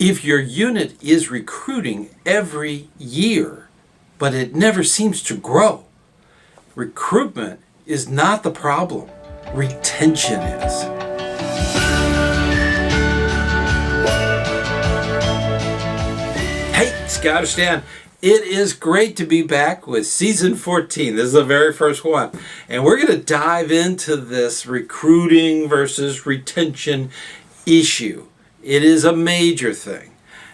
If your unit is recruiting every year, but it never seems to grow, recruitment is not the problem. Retention is. Hey, ScouterStan. It is great to be back with season 14. This is the very first one. And we're going to dive into this recruiting versus retention issue. It is a major thing.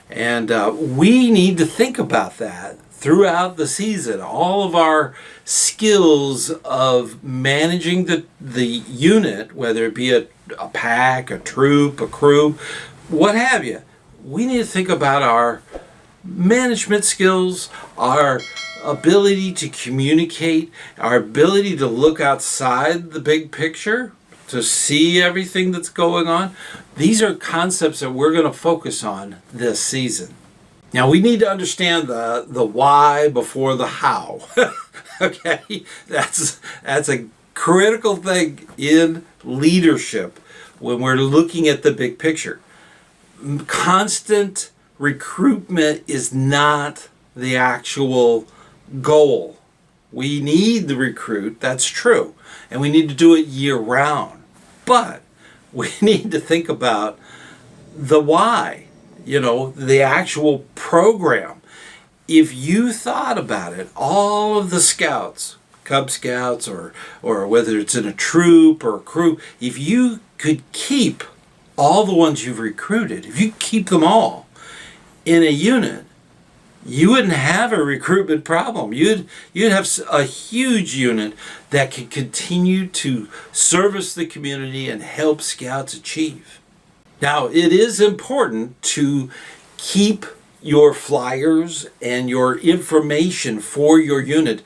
And we need to think about that throughout the season. All of our skills of managing the unit, whether it be a pack, a troop, a crew, what have you. We need to think about our management skills, our ability to communicate, our ability to look outside the big picture, to see everything that's going on. These are concepts that we're going to focus on this season. Now, we need to understand the why before the how. Okay? That's a critical thing in leadership when we're looking at the big picture. Constant recruitment is not the actual goal. We need to recruit, that's true, and we need to do it year round. But we need to think about the why, the actual program. If you thought about it, all of the scouts, Cub Scouts, or whether it's in a troop or a crew, if you could keep all the ones you've recruited, if you keep them all in a unit, you wouldn't have a recruitment problem. You'd have a huge unit that could continue to service the community and help scouts achieve. Now, it is important to keep your flyers and your information for your unit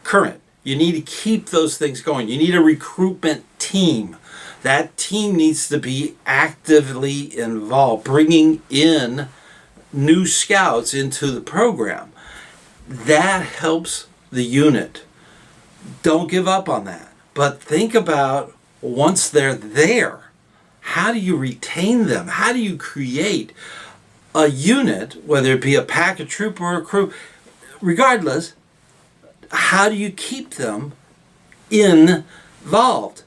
current. You need to keep those things going. You need a recruitment team. That team needs to be actively involved, bringing in new scouts into the program. That helps the unit. Don't give up on that. But think about once they're there, how do you retain them? How do you create a unit, whether it be a pack, a troop, or a crew, regardless, how do you keep them involved?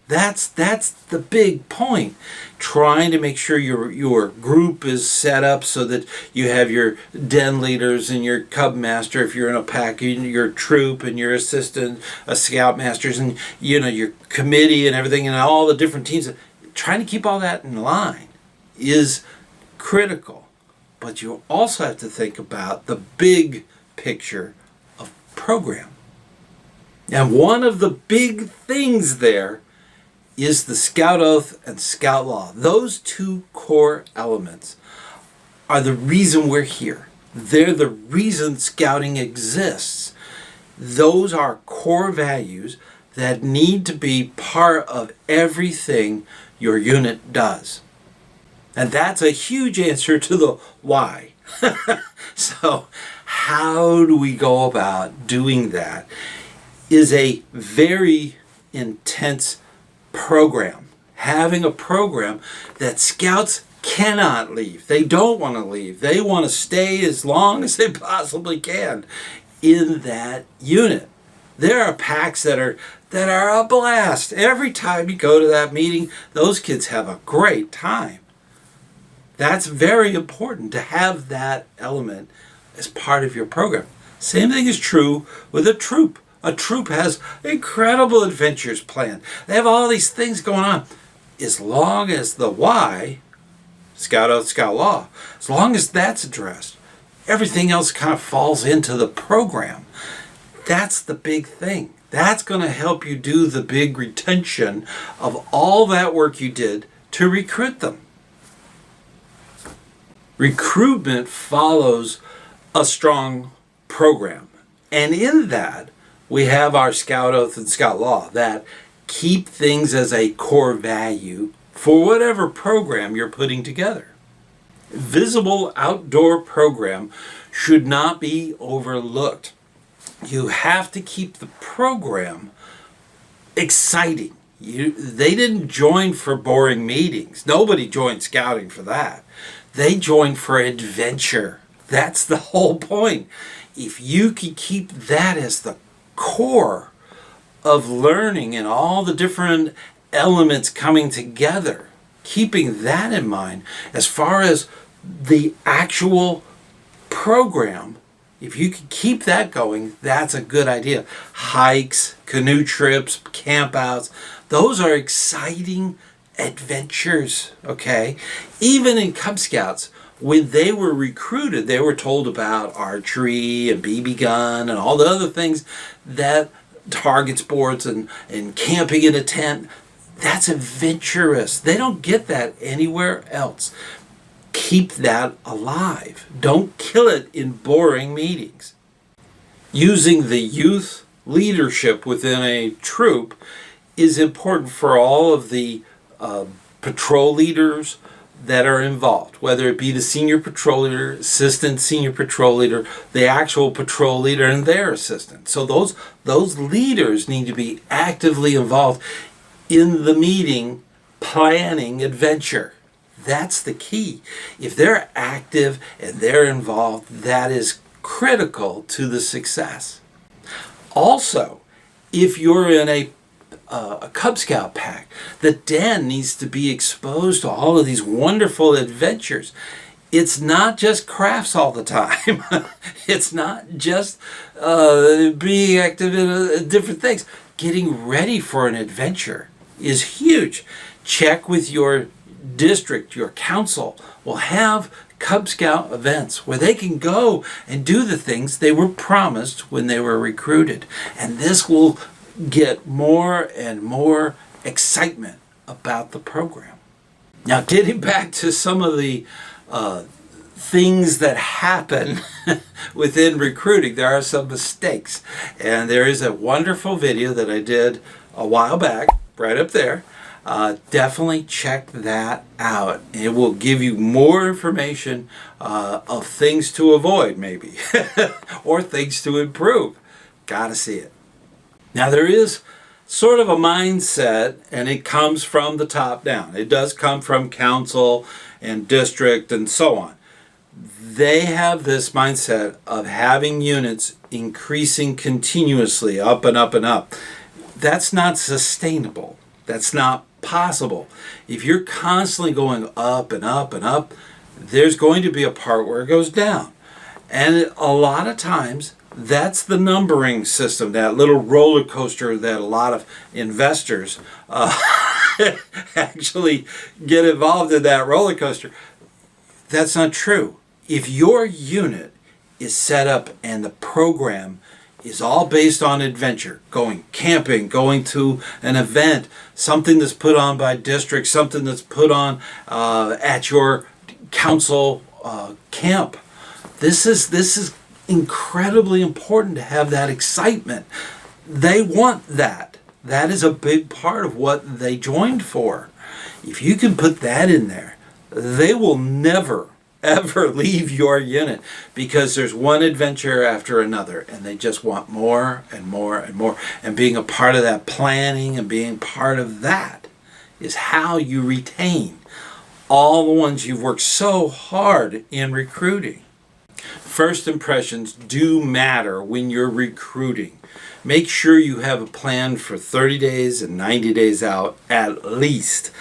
That's the big point. Trying to make sure your group is set up so that you have your den leaders and your cub master, if you're in a pack, your troop and your assistant, scout masters, and your committee and everything, and all the different teams. Trying to keep all that in line is critical. But you also have to think about the big picture of program. And one of the big things there is the Scout Oath and Scout Law. Those two core elements are the reason we're here. They're the reason scouting exists. Those are core values that need to be part of everything your unit does. And that's a huge answer to the why. So how do we go about doing that is a very intense program. Having a program that scouts cannot leave. They don't want to leave. They want to stay as long as they possibly can in that unit. There are packs that are a blast. Every time you go to that meeting, those kids have a great time. That's very important to have that element as part of your program. Same thing is true with a troop. A troop has incredible adventures planned. They have all these things going on. As long as the why, Scout Oath, Scout Law, as long as that's addressed, everything else kind of falls into the program. That's the big thing. That's going to help you do the big retention of all that work you did to recruit them. Recruitment follows a strong program. And in that, we have our Scout Oath and Scout Law that keep things as a core value for whatever program you're putting together. Visible outdoor program should not be overlooked. You have to keep the program exciting. They didn't join for boring meetings. Nobody joined scouting for that. They joined for adventure. That's the whole point. If you can keep that as the core of learning and all the different elements coming together, keeping that in mind as far as the actual program, if you can keep that going, that's a good idea. Hikes, canoe trips, campouts, those are exciting adventures, okay? Even in Cub Scouts, when they were recruited, they were told about archery and BB gun and all the other things, that target sports and camping in a tent. That's adventurous. They don't get that anywhere else. Keep that alive. Don't kill it in boring meetings. Using the youth leadership within a troop is important for all of the patrol leaders that are involved, whether it be the senior patrol leader, assistant senior patrol leader, the actual patrol leader, and their assistant. So those leaders need to be actively involved in the meeting planning adventure. That's the key. If they're active and they're involved, that is critical to the success. Also, if you're in a Cub Scout pack, the den needs to be exposed to all of these wonderful adventures. It's not just crafts all the time. It's not just being active in different things. Getting ready for an adventure is huge. Check with your district, your council will have Cub Scout events where they can go and do the things they were promised when they were recruited. And this will get more and more excitement about the program. Now, getting back to some of the things that happen within recruiting, there are some mistakes. And there is a wonderful video that I did a while back, right up there. Definitely check that out. It will give you more information of things to avoid, maybe, or things to improve. Gotta see it. Now, there is sort of a mindset, and it comes from the top down. It does come from council and district and so on. They have this mindset of having units increasing continuously, up and up and up. That's not sustainable. That's not possible. If you're constantly going up and up and up, there's going to be a part where it goes down. And a lot of times, that's the numbering system, that little roller coaster that a lot of investors actually get involved in, that roller coaster. That's not true. If your unit is set up and the program is all based on adventure, going camping, going to an event, something that's put on by district, something that's put on at your council camp. This is incredibly important to have that excitement. They want that. That is a big part of what they joined for. If you can put that in there, they will never ever leave your unit, because there's one adventure after another and they just want more and more and more. And being a part of that planning and being part of that is how you retain all the ones you've worked so hard in recruiting. First impressions do matter when you're recruiting. Make sure you have a plan for 30 days and 90 days out at least.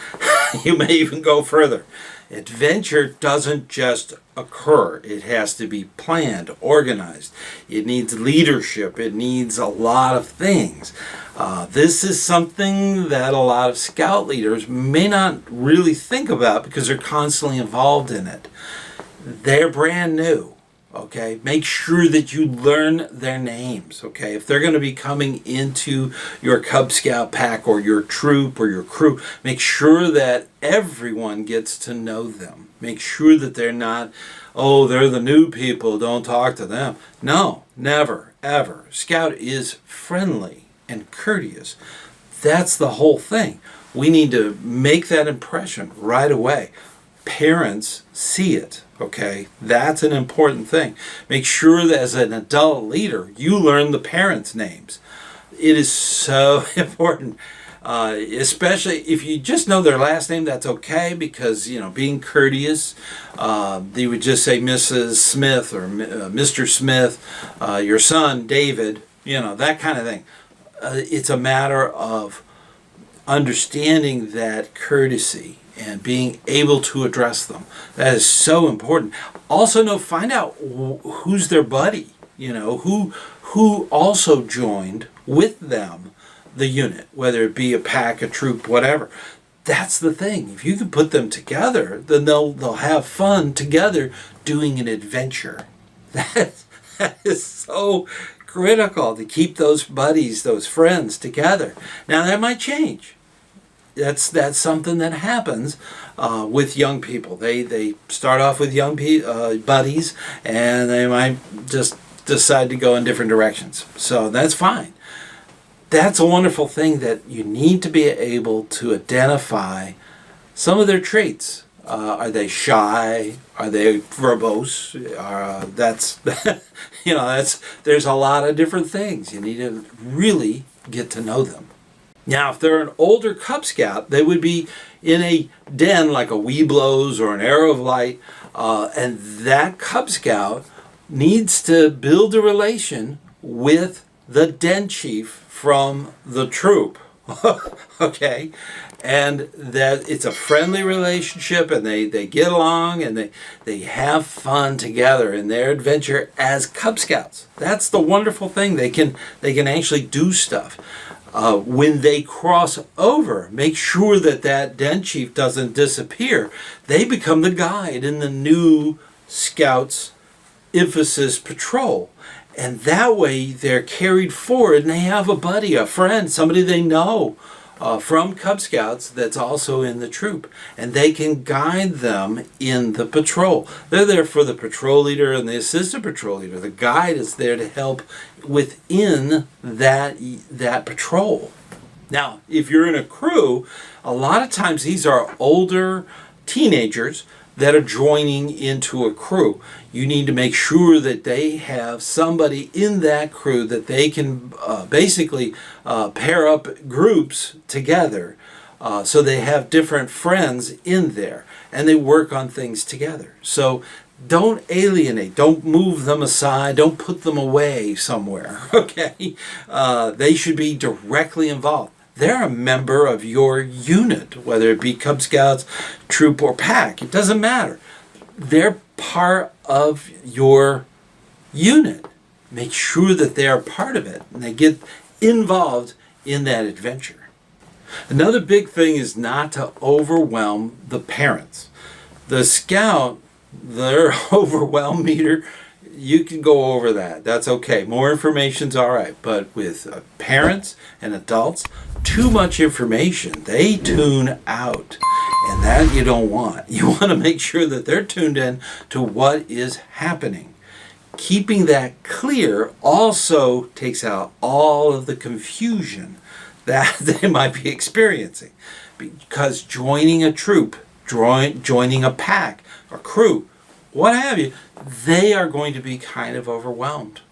You may even go further. Adventure doesn't just occur. It has to be planned, organized. It needs leadership. It needs a lot of things. This is something that a lot of scout leaders may not really think about because they're constantly involved in it. They're brand new. Okay, make sure that you learn their names. Okay, if they're going to be coming into your Cub Scout pack or your troop or your crew, make sure that everyone gets to know them. Make sure that they're not, oh, they're the new people, don't talk to them. No, never, ever. Scout is friendly and courteous. That's the whole thing. We need to make that impression right away. Parents see it. Okay, that's an important thing. Make sure that as an adult leader, you learn the parents' names. It is so important. Especially if you just know their last name, that's okay, because, being courteous, they would just say Mrs. Smith or Mr. Smith, your son, David, that kind of thing. It's a matter of understanding that courtesy and being able to address them. That is so important. Also, find out who's their buddy, who also joined with them the unit, whether it be a pack, a troop, whatever. That's the thing. If you can put them together, then they'll have fun together doing an adventure. That is so critical, to keep those buddies, those friends together. Now that might change. That's something that happens with young people. They start off with young buddies, and they might just decide to go in different directions. So that's fine. That's a wonderful thing, that you need to be able to identify some of their traits. Are they shy? Are they verbose? There's a lot of different things. You need to really get to know them. Now, if they're an older Cub Scout, they would be in a den like a Weeblos or an Arrow of Light, and that Cub Scout needs to build a relation with the den chief from the troop. Okay? And that it's a friendly relationship, and they get along, and they have fun together in their adventure as Cub Scouts. That's the wonderful thing. They can actually do stuff. When they cross over, make sure that den chief doesn't disappear. They become the guide in the new Scouts emphasis patrol. And that way they're carried forward, and they have a buddy, a friend, somebody they know from Cub Scouts that's also in the troop. And they can guide them in the patrol. They're there for the patrol leader and the assistant patrol leader. The guide is there to help within that patrol. Now, if you're in a crew, a lot of times these are older teenagers that are joining into a crew. You need to make sure that they have somebody in that crew that they can basically pair up groups together, so they have different friends in there and they work on things together. So don't alienate, don't move them aside, don't put them away somewhere, okay? They should be directly involved. They're a member of your unit, whether it be Cub Scouts, troop, or pack. It doesn't matter. They're part of your unit. Make sure that they are part of it and they get involved in that adventure. Another big thing is not to overwhelm the parents. The scout, their overwhelm meter, you can go over that. That's okay. More information's all right. But with parents and adults, too much information, they tune out. And that you don't want. You want to make sure that they're tuned in to what is happening. Keeping that clear also takes out all of the confusion that they might be experiencing. Because joining a troop, joining a pack, a crew, what have you, they are going to be kind of overwhelmed.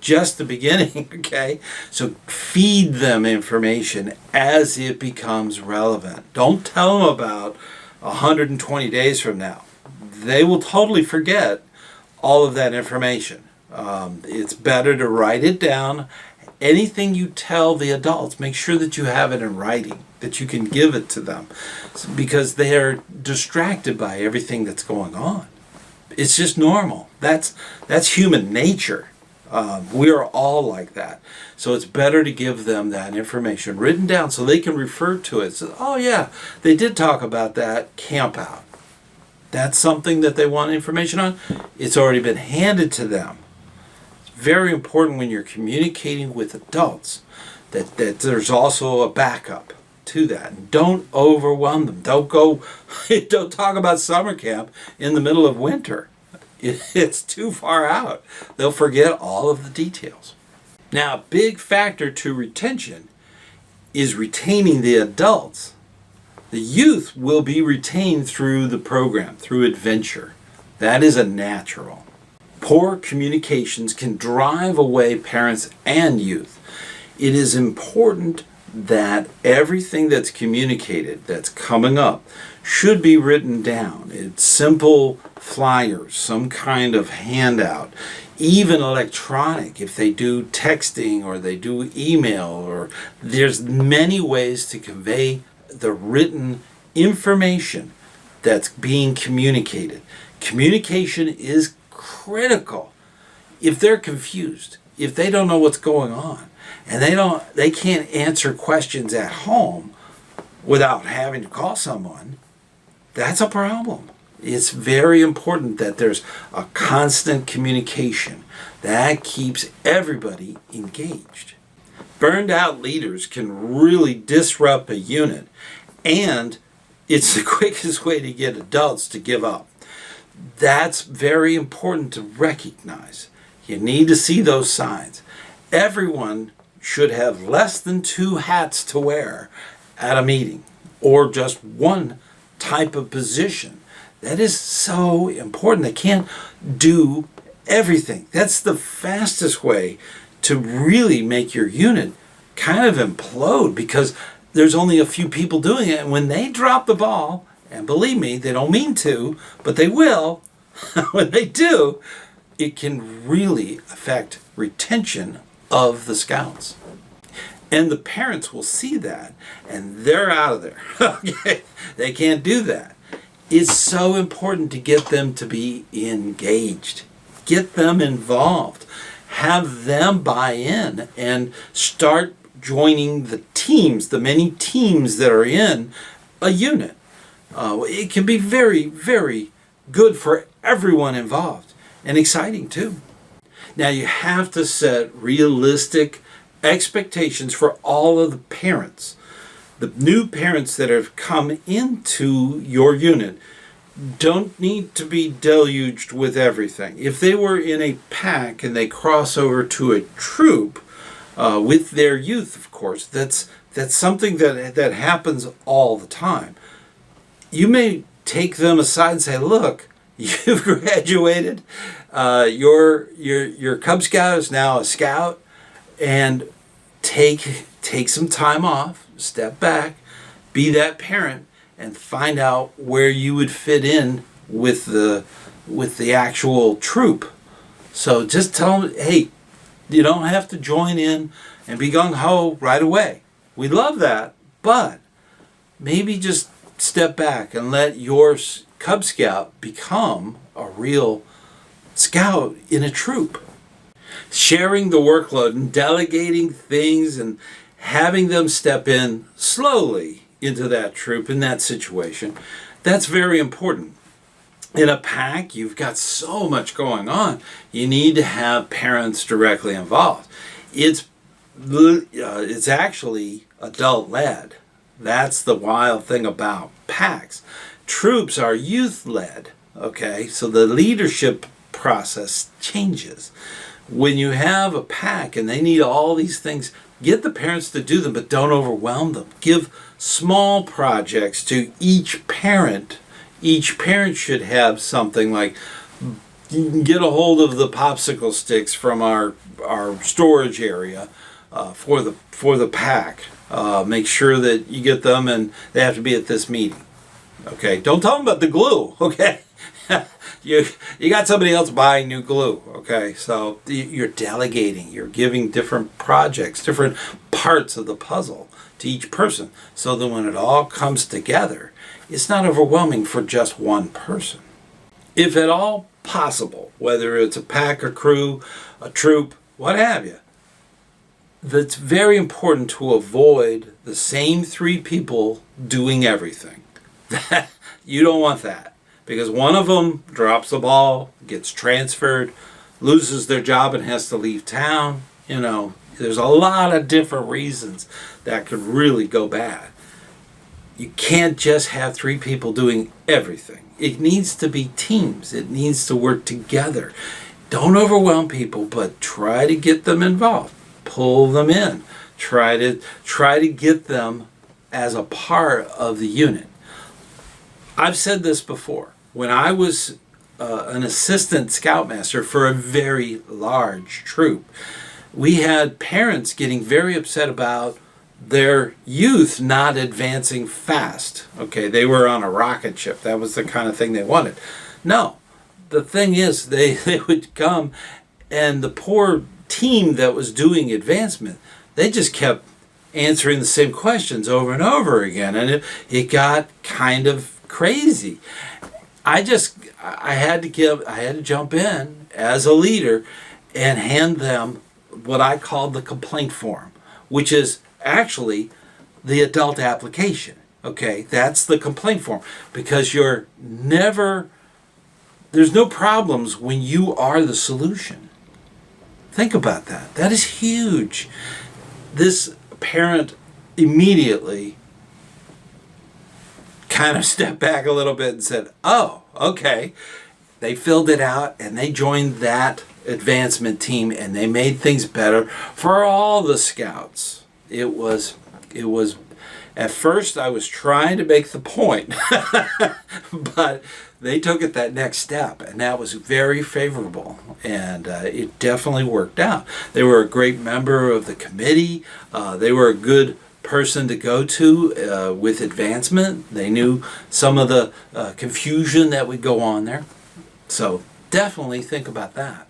Just the beginning, okay? So feed them information as it becomes relevant. Don't tell them about 120 days from now. They will totally forget all of that information. It's better to write it down. Anything you tell the adults, make sure that you have it in writing, that you can give it to them, because they are distracted by everything that's going on. It's just normal. That's human nature. We are all like that. So it's better to give them that information written down so they can refer to it. So, oh yeah, they did talk about that camp out. That's something that they want information on. It's already been handed to them. It's very important when you're communicating with adults that there's also a backup to that. And don't overwhelm them. Don't talk about summer camp in the middle of winter. It's too far out. They'll forget all of the details. Now, a big factor to retention is retaining the adults. The youth will be retained through the program, through adventure. That is a natural. Poor communications can drive away parents and youth. It is important that everything that's communicated that's coming up should be written down. It's simple flyers, some kind of handout, even electronic if they do texting or they do email, or there's many ways to convey the written information that's being communicated. Communication is critical. If they're confused, if they don't know what's going on, and they can't answer questions at home without having to call someone, that's a problem. It's very important that there's a constant communication that keeps everybody engaged. Burned out leaders can really disrupt a unit, and it's the quickest way to get adults to give up. That's very important to recognize. You need to see those signs. Everyone should have less than 2 hats to wear at a meeting, or just one type of position. That is so important. They can't do everything. That's the fastest way to really make your unit kind of implode, because there's only a few people doing it, and when they drop the ball, and believe me, they don't mean to, but they will, when they do, it can really affect retention of the scouts. And the parents will see that, and they're out of there. Okay? They can't do that. It's so important to get them to be engaged. Get them involved. Have them buy in and start joining the teams, the many teams that are in a unit. It can be very, very good for everyone involved, and exciting too. Now you have to set realistic expectations for all of the parents. The new parents that have come into your unit don't need to be deluged with everything. If they were in a pack and they cross over to a troop with their youth, of course, that's something that happens all the time. You may take them aside and say, "Look, you've graduated. Your Cub Scout is now a Scout, and take some time off, step back, be that parent, and find out where you would fit in with the actual troop." So just tell them, "Hey, you don't have to join in and be gung-ho right away. We love that, but maybe just step back and let your Cub Scout become a real scout in a troop." Sharing the workload and delegating things and having them step in slowly into that troop, in that situation, that's very important. In a pack, you've got so much going on. You need to have parents directly involved. It's actually adult-led. That's the wild thing about packs. Troops are youth-led, okay? So the leadership process changes. When you have a pack and they need all these things, get the parents to do them, but don't overwhelm them. Give small projects to each parent. Each parent should have something like, you can get a hold of the popsicle sticks from our storage area for the pack. Make sure that you get them, and they have to be at this meeting. Okay, don't tell them about the glue. Okay, you got somebody else buying new glue. Okay, so you're delegating. You're giving different projects, different parts of the puzzle to each person, so that when it all comes together, it's not overwhelming for just one person. If at all possible, whether it's a pack, a crew, a troop, what have you, it's very important to avoid the same 3 people doing everything. You don't want that, because one of them drops the ball, gets transferred, loses their job and has to leave town. You know, there's a lot of different reasons that could really go bad. You can't just have 3 people doing everything. It needs to be teams. It needs to work together. Don't overwhelm people, but try to get them involved. Pull them in. Try to get them as a part of the unit. I've said this before. When I was an assistant scoutmaster for a very large troop, we had parents getting very upset about their youth not advancing fast. Okay, they were on a rocket ship. That was the kind of thing they wanted. No, the thing is, they would come, and the poor team that was doing advancement, they just kept answering the same questions over and over again, and it got kind of crazy. I had to jump in as a leader and hand them what I called the complaint form, which is actually the adult application. Okay, that's the complaint form, because there's no problems when you are the solution. Think about that. That is huge. This parent immediately kind of stepped back a little bit and said, oh, okay. They filled it out and they joined that advancement team, and they made things better for all the scouts. It was at first I was trying to make the point, but they took it that next step, and that was very favorable, and it definitely worked out. They were a great member of the committee. They were a good person to go to with advancement. They knew some of the confusion that would go on there. So definitely think about that.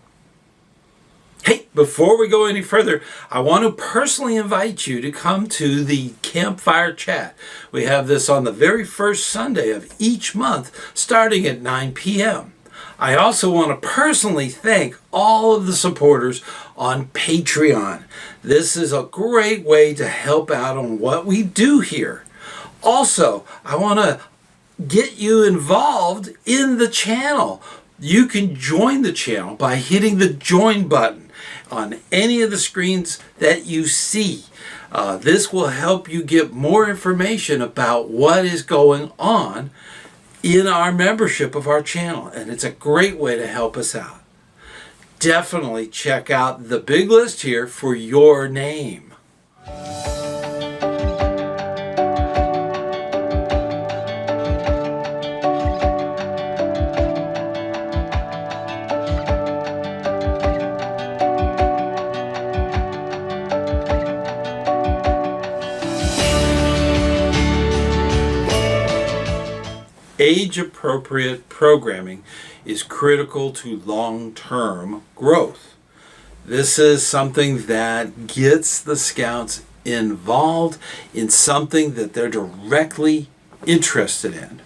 Hey, before we go any further, I want to personally invite you to come to the Campfire Chat. We have this on the very first Sunday of each month, starting at 9 p.m. I also want to personally thank all of the supporters on Patreon. This is a great way to help out on what we do here. Also, I want to get you involved in the channel. You can join the channel by hitting the join button on any of the screens that you see. This will help you get more information about what is going on in our membership of our channel, and it's a great way to help us out. Definitely check out the big list here for your name. Age-appropriate programming is critical to long-term growth. This is something that gets the scouts involved in something that they're directly interested in.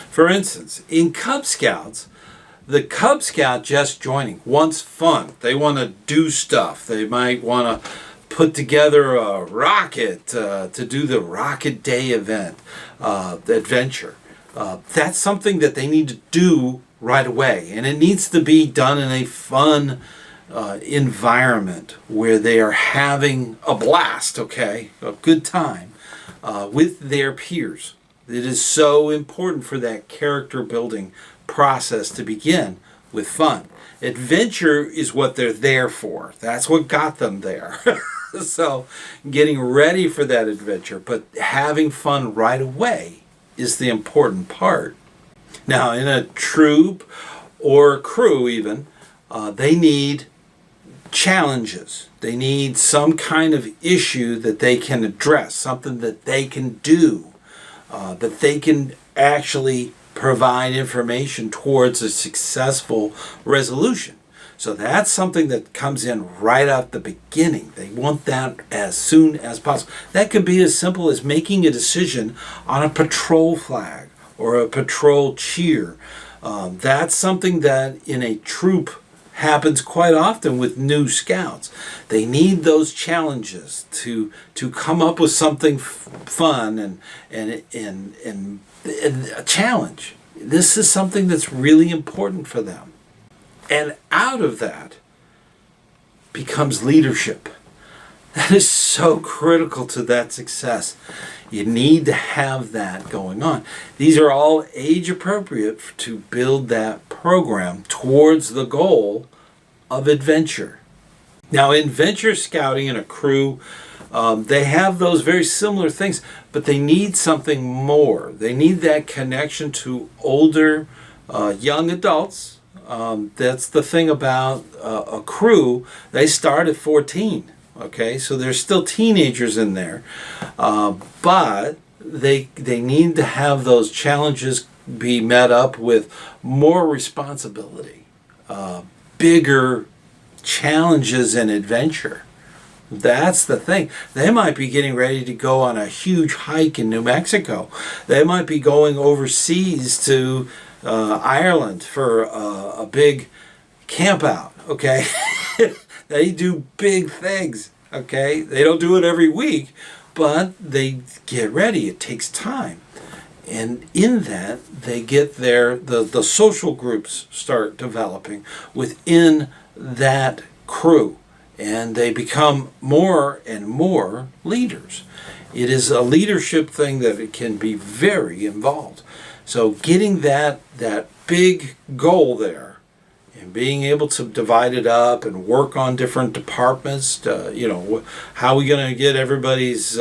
For instance, in Cub Scouts, the Cub Scout just joining wants fun. They want to do stuff. They might want to put together a rocket to do the Rocket Day event, adventure. That's something that they need to do right away, and it needs to be done in a fun environment where they are having a blast, okay, a good time with their peers. It is so important for that character building process to begin with fun. Adventure is what they're there for. That's what got them there. So getting ready for that adventure, but having fun right away is the important part. Now, in a troop or crew even, they need challenges. They need some kind of issue that they can address, something that they can do, that they can actually provide information towards a successful resolution. So that's something that comes in right at the beginning. They want that as soon as possible. That could be as simple as making a decision on a patrol flag or a patrol cheer. That's something that in a troop happens quite often with new scouts. They need those challenges to come up with something fun and a challenge. This is something that's really important for them. And out of that becomes leadership. That is so critical to that success. You need to have that going on. These are all age appropriate to build that program towards the goal of adventure. Now, in venture scouting in a crew, they have those very similar things, but they need something more. They need that connection to older, young adults. That's the thing about a crew. They start at 14. Okay, so there's still teenagers in there, but they need to have those challenges be met up with more responsibility, bigger challenges and adventure. That's the thing. They might be getting ready to go on a huge hike in New Mexico. They might be going overseas to Ireland for a big camp out, okay? They do big things, okay? They don't do it every week, but they get ready. It takes time. And in that, they get the social groups start developing within that crew. And they become more and more leaders. It is a leadership thing that it can be very involved. So getting that big goal there and being able to divide it up and work on different departments, how are we going to get everybody's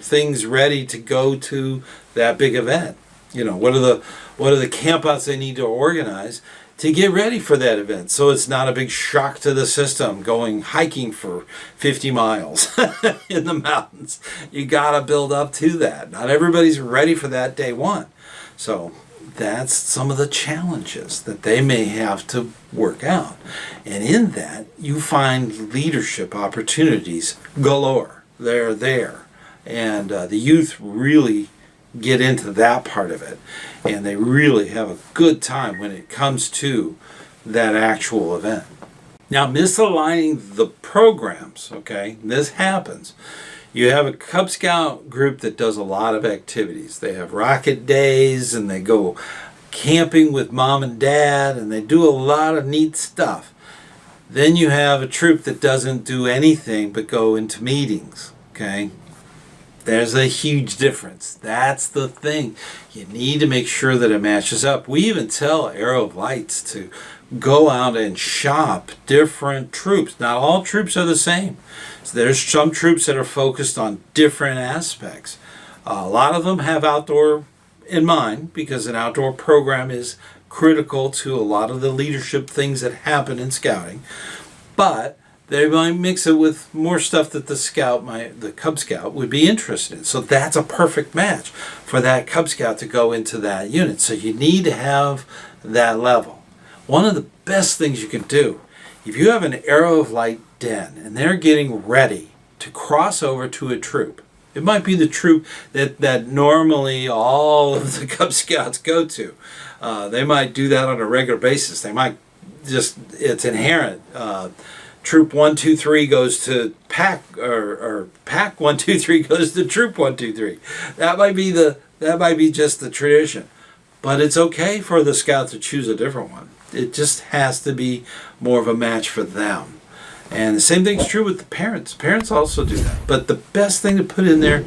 things ready to go to that big event? What are the campouts they need to organize to get ready for that event, so it's not a big shock to the system going hiking for 50 miles in the mountains. You got to build up to that. Not everybody's ready for that day one. So that's some of the challenges that they may have to work out. And in that, you find leadership opportunities galore. They're there. And the youth really get into that part of it, and they really have a good time when it comes to that actual event. Now, misaligning the programs, okay, this happens. You have a Cub Scout group that does a lot of activities. They have rocket days, and they go camping with mom and dad, and they do a lot of neat stuff. Then you have a troop that doesn't do anything but go into meetings, okay? There's a huge difference. That's the thing. You need to make sure that it matches up. We even tell Arrow of Lights to go out and shop different troops. Not all troops are the same. So there's some troops that are focused on different aspects. A lot of them have outdoor in mind because an outdoor program is critical to a lot of the leadership things that happen in scouting. But they might mix it with more stuff that the Cub Scout would be interested in. So that's a perfect match for that Cub Scout to go into that unit. So you need to have that level. One of the best things you can do, if you have an Arrow of Light den and they're getting ready to cross over to a troop, it might be the troop that normally all of the Cub Scouts go to. They might do that on a regular basis. They might it's inherent. Troop 123 goes to pack, or pack 123 goes to troop 123. That might be just the tradition, but it's okay for the scout to choose a different one. It just has to be more of a match for them. And the same thing's true with the parents. Parents also do that. But the best thing to put in there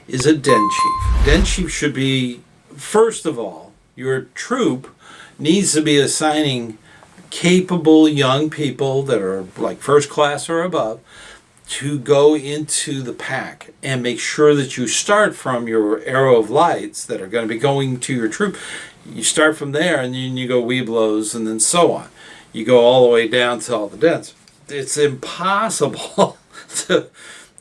is a den chief. Den chief should be, first of all, your troop needs to be assigning capable young people that are like first class or above to go into the pack and make sure that you start from your Arrow of Lights that are going to be going to your troop. You start from there and then you go Weeblos and then so on. You go all the way down to all the dens. It's impossible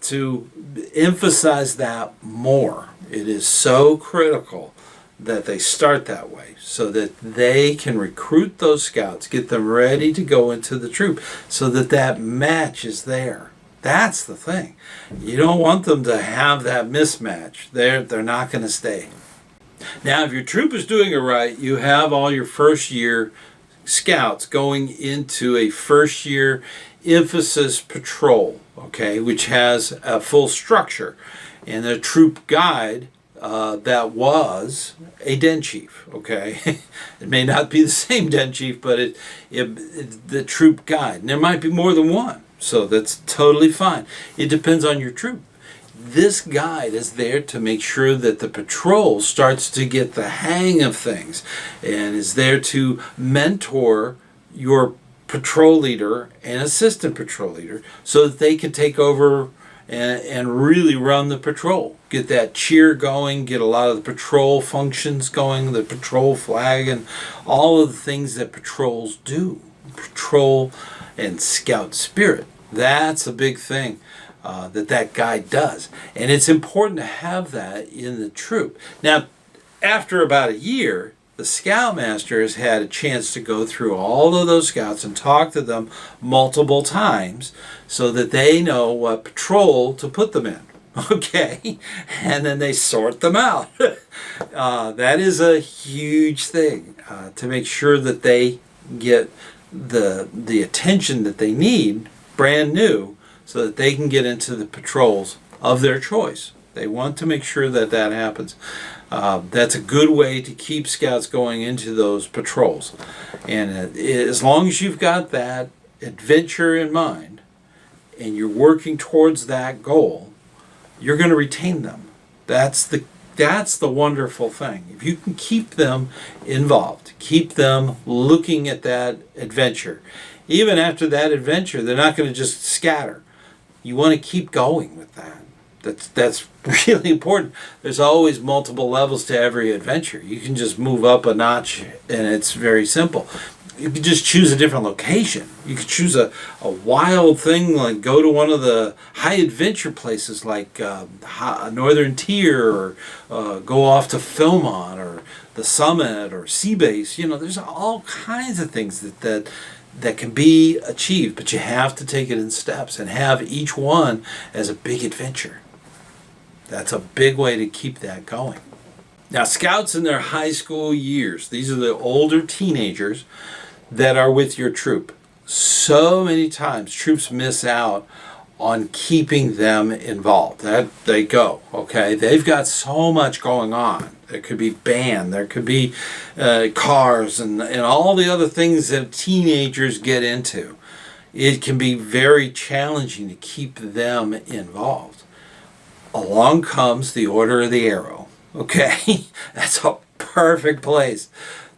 to emphasize that more. It is so critical that they start that way so that they can recruit those scouts, get them ready to go into the troop so that match is there. That's the thing. You don't want them to have that mismatch. They're not going to stay. Now, if your troop is doing it right, you have all your first year scouts going into a first year emphasis patrol, okay, which has a full structure. And the troop guide that was a den chief, okay? It may not be the same den chief, but the troop guide. And there might be more than one, so that's totally fine. It depends on your troop. This guide is there to make sure that the patrol starts to get the hang of things and is there to mentor your patrol leader and assistant patrol leader so that they can take over and really run the patrol. Get that cheer going, get a lot of the patrol functions going, the patrol flag, and all of the things that patrols do. Patrol and scout spirit. That's a big thing that guide does. And it's important to have that in the troop. Now, after about a year, the scoutmaster has had a chance to go through all of those scouts and talk to them multiple times so that they know what patrol to put them in. Okay, and then they sort them out. That is a huge thing to make sure that they get the attention that they need, brand new, so that they can get into the patrols of their choice. They want to make sure that that happens. That's a good way to keep scouts going into those patrols. And as long as you've got that adventure in mind and you're working towards that goal, you're going to retain them. That's the wonderful thing. If you can keep them involved, keep them looking at that adventure. Even after that adventure, they're not going to just scatter. You want to keep going with that. That's really important. There's always multiple levels to every adventure. You can just move up a notch, and it's very simple. You can just choose a different location. You could choose a wild thing, like go to one of the high adventure places like Northern Tier, or go off to Philmont or the Summit or Sea Base. There's all kinds of things that can be achieved, but you have to take it in steps and have each one as a big adventure. That's a big way to keep that going. Now, scouts in their high school years, these are the older teenagers that are with your troop. So many times troops miss out on keeping them involved. That they go, okay? They've got so much going on. There could be band, there could be cars, and all the other things that teenagers get into. It can be very challenging to keep them involved. Along comes the Order of the Arrow, okay? That's a perfect place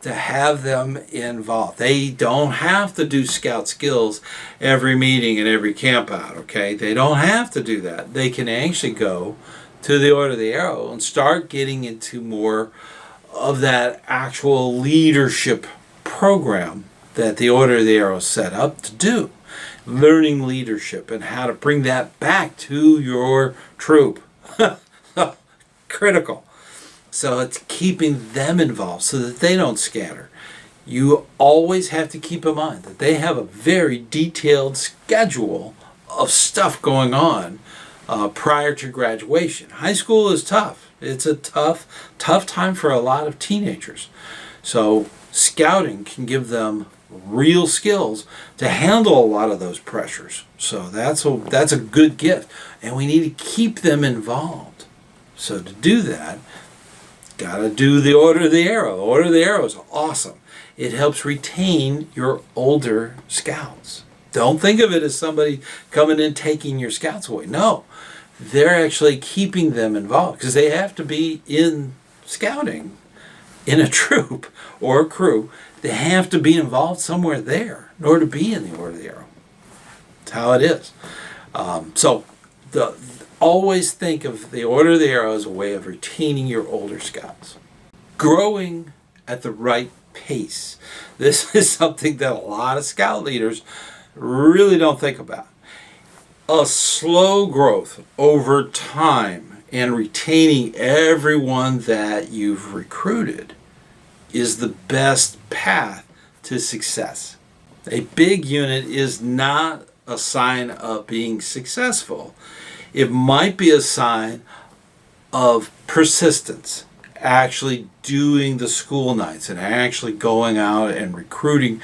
to have them involved. They don't have to do scout skills every meeting and every camp out, okay? They don't have to do that. They can actually go to the Order of the Arrow and start getting into more of that actual leadership program that the Order of the Arrow set up to do. Learning leadership and how to bring that back to your troop. Critical. So it's keeping them involved so that they don't scatter. You always have to keep in mind that they have a very detailed schedule of stuff going on prior to graduation. High school is tough. It's a tough time for a lot of teenagers. So scouting can give them real skills to handle a lot of those pressures. So that's a good gift. And we need to keep them involved. So to do that, got to do the Order of the Arrow. The Order of the Arrow is awesome. It helps retain your older scouts. Don't think of it as somebody coming in taking your scouts away. No, they're actually keeping them involved because they have to be in scouting in a troop or a crew. They have to be involved somewhere there in order to be in the Order of the Arrow. That's how it is. Always think of the Order of the Arrow as a way of retaining your older scouts. Growing at the right pace. This is something that a lot of scout leaders really don't think about. A slow growth over time and retaining everyone that you've recruited is the best path to success. A big unit is not a sign of being successful. It might be a sign of persistence, actually doing the school nights and actually going out and recruiting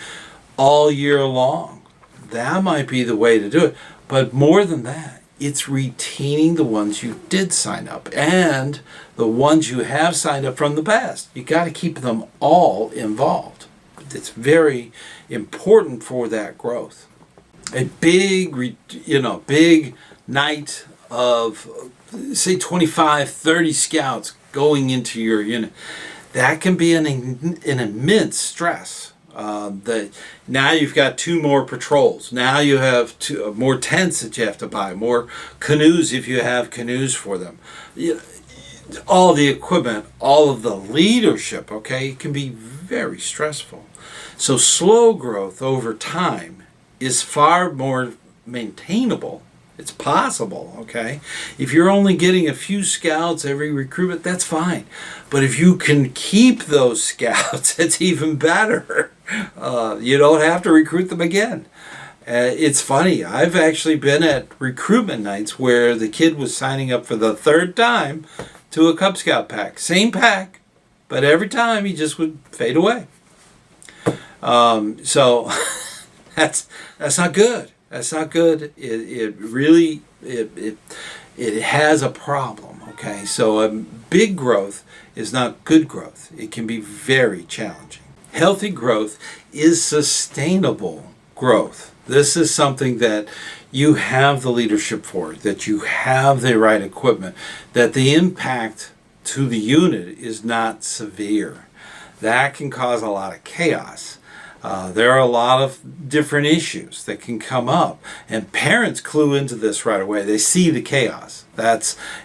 all year long. That might be the way to do it. But more than that, it's retaining the ones you did sign up and the ones you have signed up from the past. You got to keep them all involved. It's very important for that growth. A big night of, say, 25, 30 scouts going into your unit, that can be an immense stress. Now you've got 2 more patrols. Now you have more tents that you have to buy, more canoes if you have canoes for them. All the equipment, all of the leadership, okay, it can be very stressful. So slow growth over time is far more maintainable. It's possible, okay? If you're only getting a few scouts every recruitment, that's fine. But if you can keep those scouts, it's even better. You don't have to recruit them again. It's funny. I've actually been at recruitment nights where the kid was signing up for the 3rd time to a Cub Scout pack. Same pack, but every time he just would fade away. So that's not good. That's not good. It really has a problem. Okay, so big growth is not good growth. It can be very challenging. Healthy growth is sustainable growth. This is something that you have the leadership for, that you have the right equipment, that the impact to the unit is not severe. That can cause a lot of chaos. There are a lot of different issues that can come up, and parents clue into this right away. They see the chaos.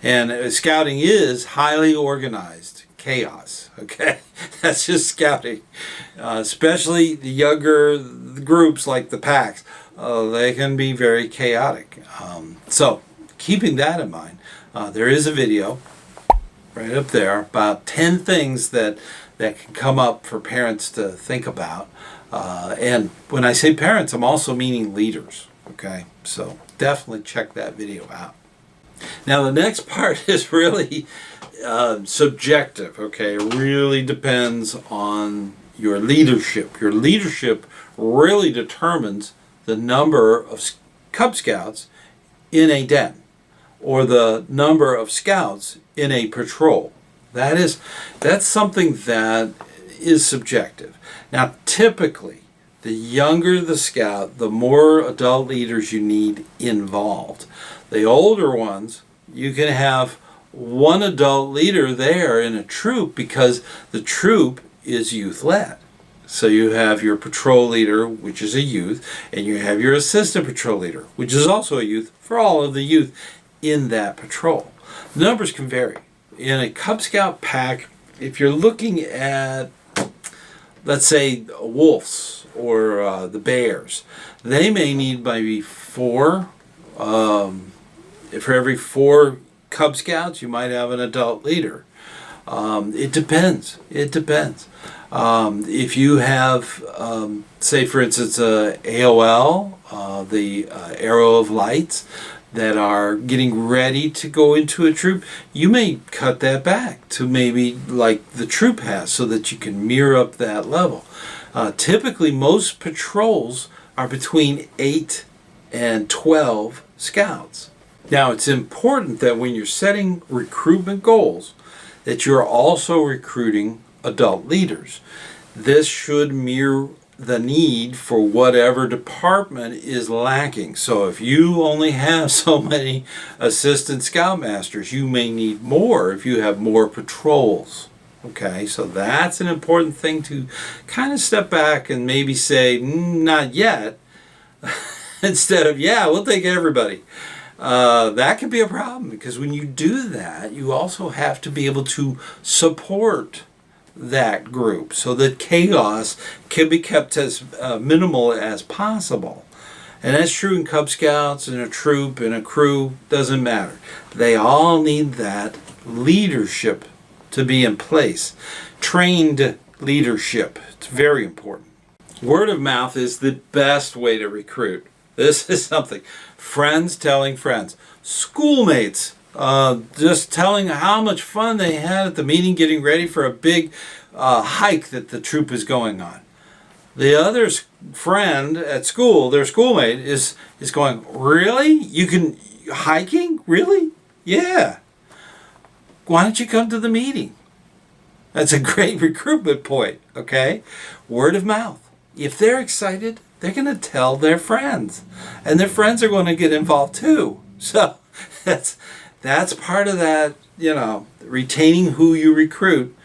And scouting is highly organized chaos. Okay, that's just scouting. Especially the younger groups like the packs, they can be very chaotic. So keeping that in mind, there is a video right up there about 10 things that can come up for parents to think about. And when I say parents, I'm also meaning leaders. Okay, so definitely check that video out. Now the next part is really subjective. Okay, it really depends on your leadership. Your leadership really determines the number of Cub Scouts in a den, or the number of scouts in a patrol. That's something that is subjective. Now, typically, the younger the scout, the more adult leaders you need involved. The older ones, you can have one adult leader there in a troop because the troop is youth-led. So you have your patrol leader, which is a youth, and you have your assistant patrol leader, which is also a youth, for all of the youth in that patrol. The numbers can vary. In a Cub Scout pack, if you're looking at, let's say, wolves or the bears, they may need maybe 4. For every 4 Cub Scouts, you might have an adult leader. It depends. If you have, say, for instance, AOL, the Arrow of Lights, that are getting ready to go into a troop, you may cut that back to maybe like the troop has, so that you can mirror up that level. Typically, most patrols are between 8 and 12 scouts. Now, it's important that when you're setting recruitment goals, that you're also recruiting adult leaders. This should mirror the need for whatever department is lacking. So if you only have so many assistant scoutmasters, you may need more if you have more patrols. Okay, so that's an important thing to kind of step back and maybe say, not yet, instead of, yeah, we'll take everybody. That can be a problem, because when you do that, you also have to be able to support that group so that chaos can be kept as minimal as possible. And that's true in Cub Scouts, in a troop, in a crew, doesn't matter. They all need that leadership to be in place. Trained leadership. It's very important. Word of mouth is the best way to recruit. This is something. Friends telling friends. Schoolmates just telling how much fun they had at the meeting, getting ready for a big hike that the troop is going on. The other friend at school, their schoolmate, is going, really? You can hiking? Really? Yeah. Why don't you come to the meeting? That's a great recruitment point, okay? Word of mouth. If they're excited, they're going to tell their friends. And their friends are going to get involved too. So that's part of that, retaining who you recruit.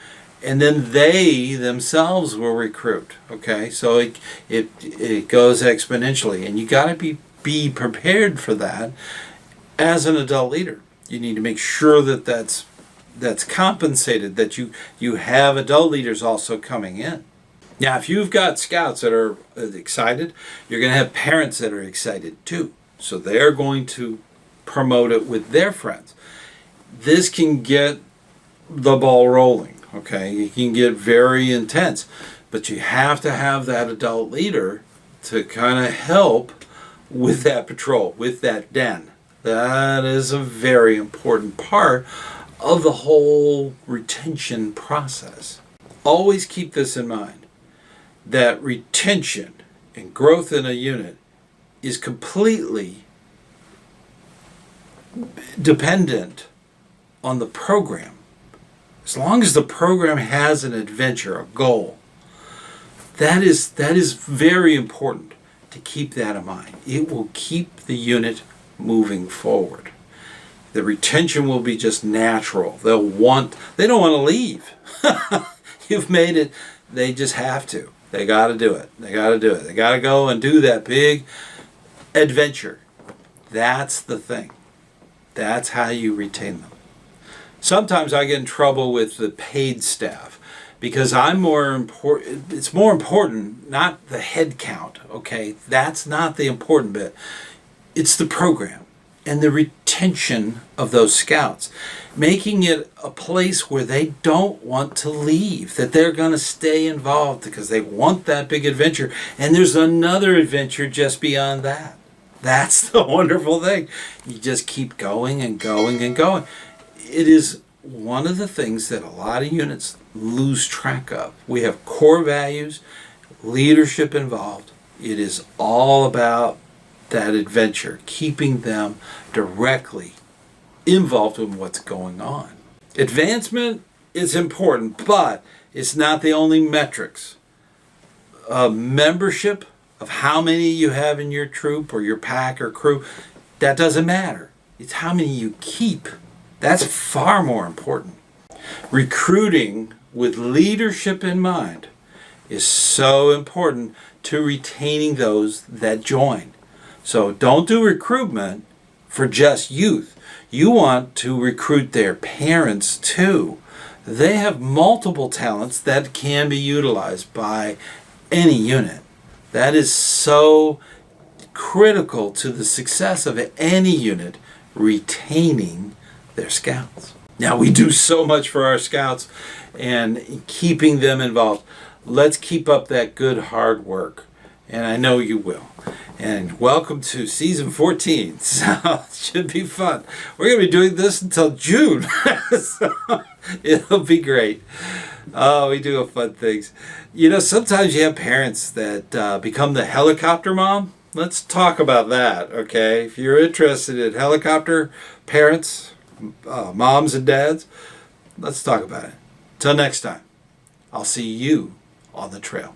And then they themselves will recruit, okay? So it goes exponentially. And you got to be prepared for that as an adult leader. You need to make sure that that's compensated, that you have adult leaders also coming in. Now, if you've got scouts that are excited, you're going to have parents that are excited too. So they're going to promote it with their friends. This can get the ball rolling, okay? It can get very intense, but you have to have that adult leader to kind of help with that patrol, with that den. That is a very important part of the whole retention process. Always keep this in mind, that retention and growth in a unit is completely dependent on the program. As long as the program has an adventure, a goal, that is very important to keep that in mind. It will keep the unit moving forward. The retention will be just natural. They don't want to leave. You've made it, they just have to. They got to do it. They got to do it. They got to go and do that big adventure. That's the thing. That's how you retain them. Sometimes I get in trouble with the paid staff because it's more important, not the head count, okay? That's not the important bit. It's the program and the retention of those scouts, making it a place where they don't want to leave, that they're going to stay involved because they want that big adventure. And there's another adventure just beyond that. That's the wonderful thing. You just keep going and going and going. It is one of the things that a lot of units lose track of. We have core values, leadership involved. It is all about that adventure, keeping them directly involved in what's going on. Advancement is important, but it's not the only metrics. Membership of how many you have in your troop or your pack or crew, that doesn't matter. It's how many you keep. That's far more important. Recruiting with leadership in mind is so important to retaining those that join. So don't do recruitment for just youth. You want to recruit their parents too. They have multiple talents that can be utilized by any unit. That is so critical to the success of any unit, retaining their scouts. Now, we do so much for our scouts and keeping them involved. Let's keep up that good hard work, and I know you will. And welcome to season 14. So it should be fun. We're going to be doing this until June. So it'll be great. Oh, we do fun things. You know, sometimes you have parents that become the helicopter mom. Let's talk about that, okay? If you're interested in helicopter parents, moms and dads, let's talk about it. Till next time, I'll see you on the trail.